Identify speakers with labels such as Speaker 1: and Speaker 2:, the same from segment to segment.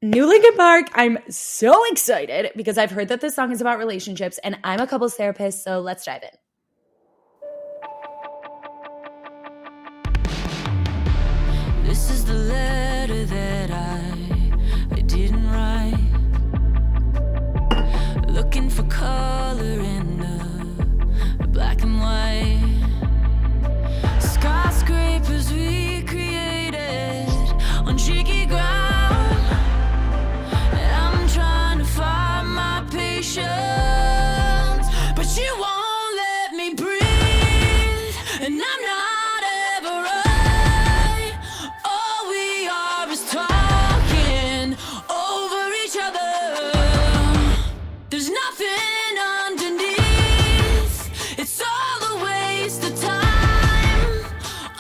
Speaker 1: New Linkin Park. I'm so excited because I've heard that this song is about relationships and I'm a couples therapist, so let's dive in.
Speaker 2: This is the letter that I didn't write. Looking for color in the black and white. Skyscrapers we created on shaky ground. I'm trying to find my patience, but you won't let me breathe, and I'm not ever right. All we are is talking over each other. There's nothing underneath. It's all a waste of time.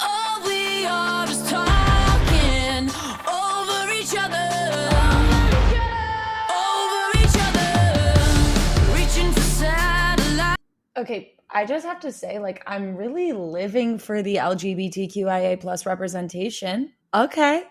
Speaker 2: All we are is talking over each other. Over each other. Reaching for satellite.
Speaker 1: Okay, I just have to say, like, I'm really living for the LGBTQIA plus representation. Okay.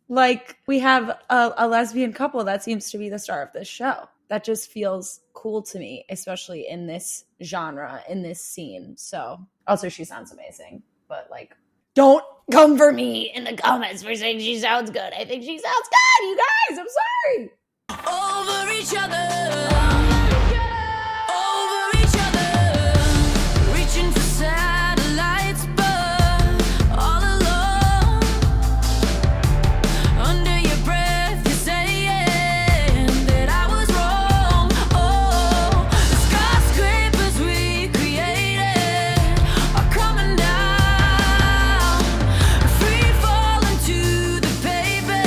Speaker 1: Like, we have a lesbian couple that seems to be the star of this show. That just feels cool to me, especially in this genre, in this scene. So, also, she sounds amazing. But, like, don't come for me in the comments for saying she sounds good. I think she sounds good, you guys. I'm sorry.
Speaker 2: Over each other. Over each other. Reaching for satellites, but all alone. Under your breath, you're saying that I was wrong. Oh, the skyscrapers we created are coming down. Free falling to the pavement.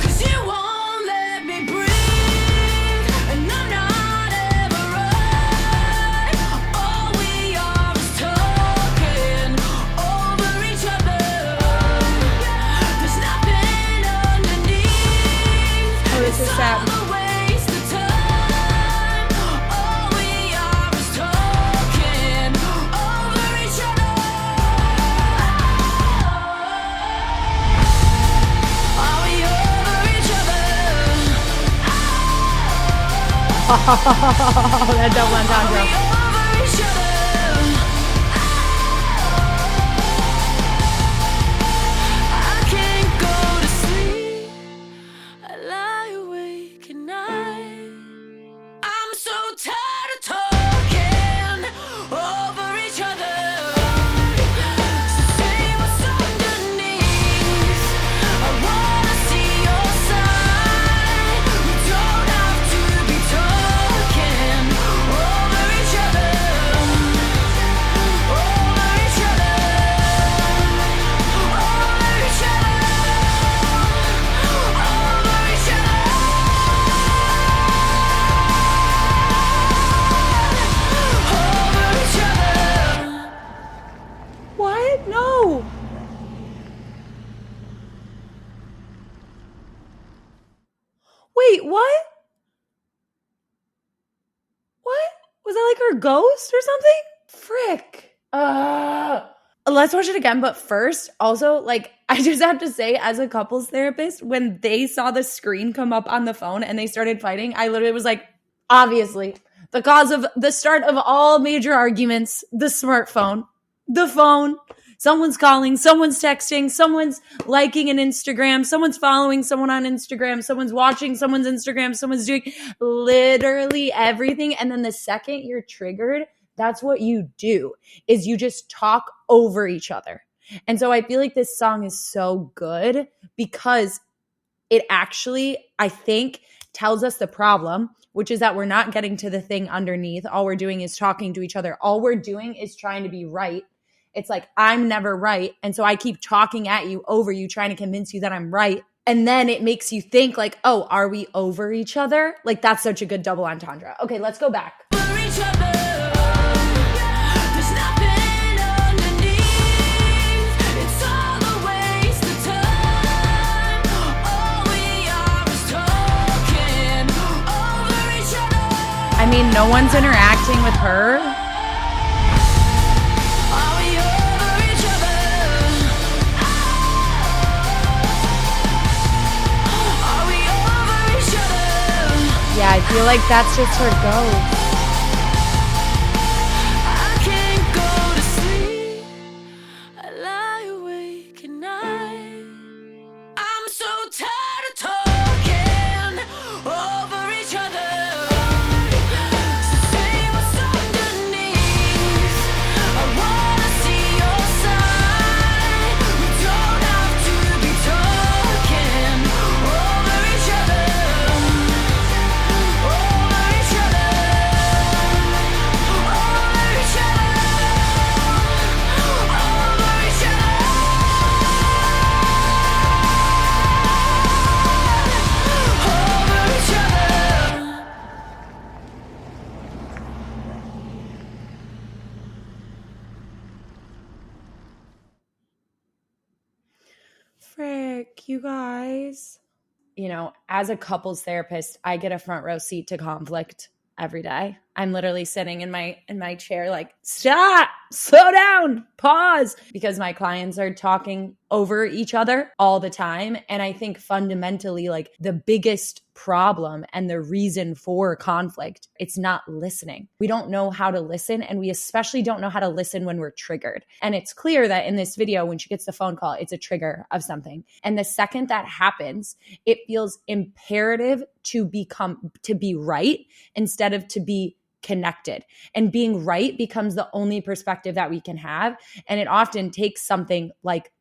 Speaker 2: 'Cause you won't let me breathe, and I'm not ever right. All we are is talking over each other. There's nothing underneath.
Speaker 1: Oh, this is sad.
Speaker 2: All a waste of time. All we are is talking over each other. Are we over each other?
Speaker 1: That double entendre.
Speaker 2: Are we over each other? I can't go to sleep. I lie awake at night. I'm so tired of talking over each other. So say what's underneath. I wanna see your side. We don't have to be talking over each other. Over each other. Over each other. Over each other. Over each other.
Speaker 1: What? No. Wait, what? What? Was that like her ghost or something? Frick. Let's watch it again. But first, also, like, I just have to say, as a couples therapist, when they saw the screen come up on the phone and they started fighting, I literally was like, obviously, the cause of the start of all major arguments, the smartphone, the phone. Someone's calling, someone's texting, someone's liking an Instagram, someone's following someone on Instagram, someone's watching someone's Instagram, someone's doing literally everything. And then the second you're triggered, that's what you do, is you just talk over each other. And so I feel like this song is so good because it actually, I think, tells us the problem, which is that we're not getting to the thing underneath. All we're doing is talking to each other. All we're doing is trying to be right. It's like, I'm never right. And so I keep talking at you, over you, trying to convince you that I'm right. And then it makes you think like, oh, are we over each other? Like, that's such a good double entendre. Okay, let's go back.
Speaker 2: Over each other. There's nothing underneath. It's all a waste of time. All we are is talking over each other.
Speaker 1: I mean, no one's interacting with her.
Speaker 2: Are we over each other? Are
Speaker 1: I feel like that's just her ghost.
Speaker 2: I can't go to sleep. I lie awake at night. I'm so tired of talking over each other. So say what's underneath. I wanna see your side. We don't have to be talking over each other. Over each other. Over each other. Over each other. Over each other.
Speaker 1: Frick, you guys. You know, as a couples therapist, I get a front row seat to conflict every day. I'm literally sitting in my chair like, stop, slow down, pause, because my clients are talking over each other all the time. And I think fundamentally, like, the biggest problem and the reason for conflict, it's not listening. We don't know how to listen, and we especially don't know how to listen when we're triggered. And it's clear that in this video, when she gets the phone call, it's a trigger of something. And the second that happens, it feels imperative to be right instead of to be connected. And being right becomes the only perspective that we can have. And it often takes something like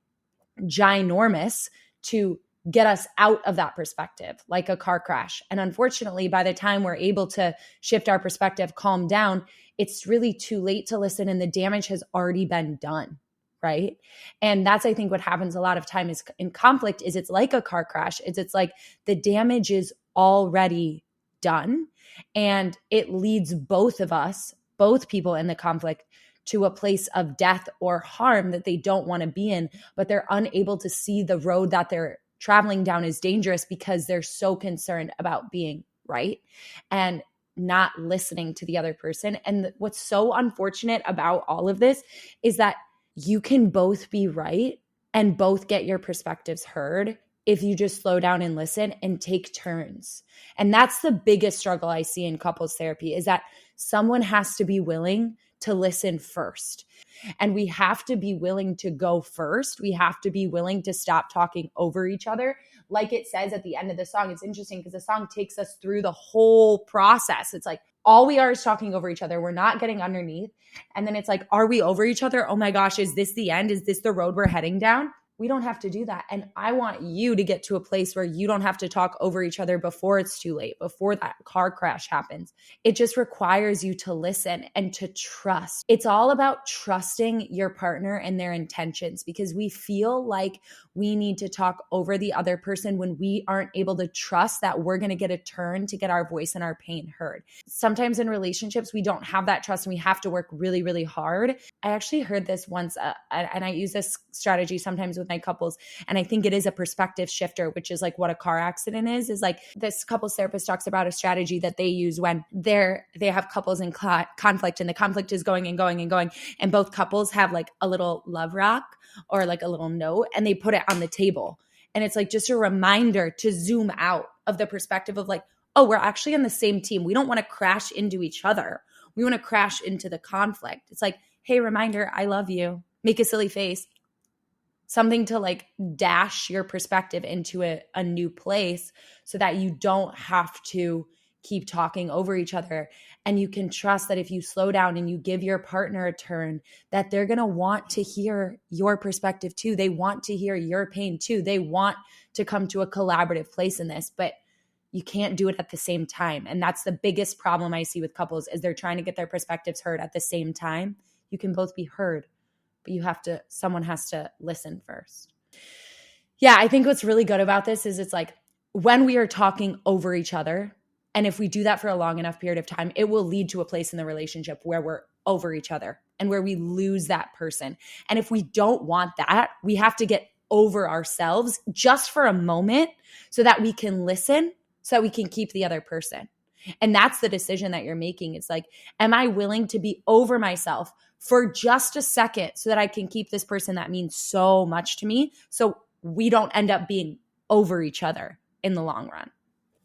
Speaker 1: ginormous to get us out of that perspective, like a car crash. And unfortunately, by the time we're able to shift our perspective, calm down, it's really too late to listen, and the damage has already been done. Right. And that's, I think, what happens a lot of time is in conflict is it's like a car crash. It's like the damage is already done, and it leads both of us, both people in the conflict, to a place of death or harm that they don't want to be in, but they're unable to see the road that they're traveling down is dangerous because they're so concerned about being right and not listening to the other person. And what's so unfortunate about all of this is that you can both be right and both get your perspectives heard if you just slow down and listen and take turns. And that's the biggest struggle I see in couples therapy, is that someone has to be willing to listen first. And we have to be willing to go first. We have to be willing to stop talking over each other. Like it says at the end of the song, it's interesting because the song takes us through the whole process. It's like all we are is talking over each other. We're not getting underneath. And then it's like, are we over each other? Oh my gosh, is this the end? Is this the road we're heading down? We don't have to do that. And I want you to get to a place where you don't have to talk over each other before it's too late, before that car crash happens. It just requires you to listen and to trust. It's all about trusting your partner and their intentions, because we feel like we need to talk over the other person when we aren't able to trust that we're going to get a turn to get our voice and our pain heard. Sometimes in relationships, we don't have that trust and we have to work really, really hard. I actually heard this once, and I use this strategy sometimes with my couples. And I think it is a perspective shifter, which is like what a car accident is like this couples therapist talks about a strategy that they use when they have couples in conflict, and the conflict is going and going and going. And both couples have like a little love rock or like a little note, and they put it on the table. And it's like just a reminder to zoom out of the perspective of like, oh, we're actually on the same team. We don't want to crash into each other. We want to crash into the conflict. It's like, hey, reminder, I love you. Make a silly face. Something to like dash your perspective into a new place so that you don't have to keep talking over each other. And you can trust that if you slow down and you give your partner a turn, that they're going to want to hear your perspective too. They want to hear your pain too. They want to come to a collaborative place in this, but you can't do it at the same time. And that's the biggest problem I see with couples, is they're trying to get their perspectives heard at the same time. You can both be heard, but someone has to listen first. Yeah, I think what's really good about this is it's like when we are talking over each other, and if we do that for a long enough period of time, it will lead to a place in the relationship where we're over each other and where we lose that person. And if we don't want that, we have to get over ourselves just for a moment so that we can listen, so that we can keep the other person. And that's the decision that you're making. It's like, am I willing to be over myself for just a second so that I can keep this person that means so much to me, so we don't end up being over each other in the long run?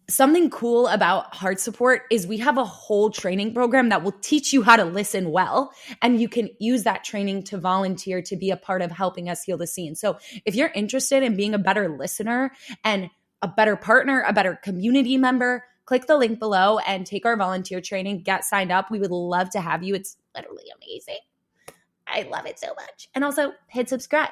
Speaker 1: something cool about HeartSupport is we have a whole training program that will teach you how to listen well. And you can use that training to volunteer to be a part of helping us heal the scene. So if you're interested in being a better listener and a better partner, a better community member, click the link below and take our volunteer training, get signed up. We would love to have you. It's literally amazing. I love it so much. And also hit subscribe.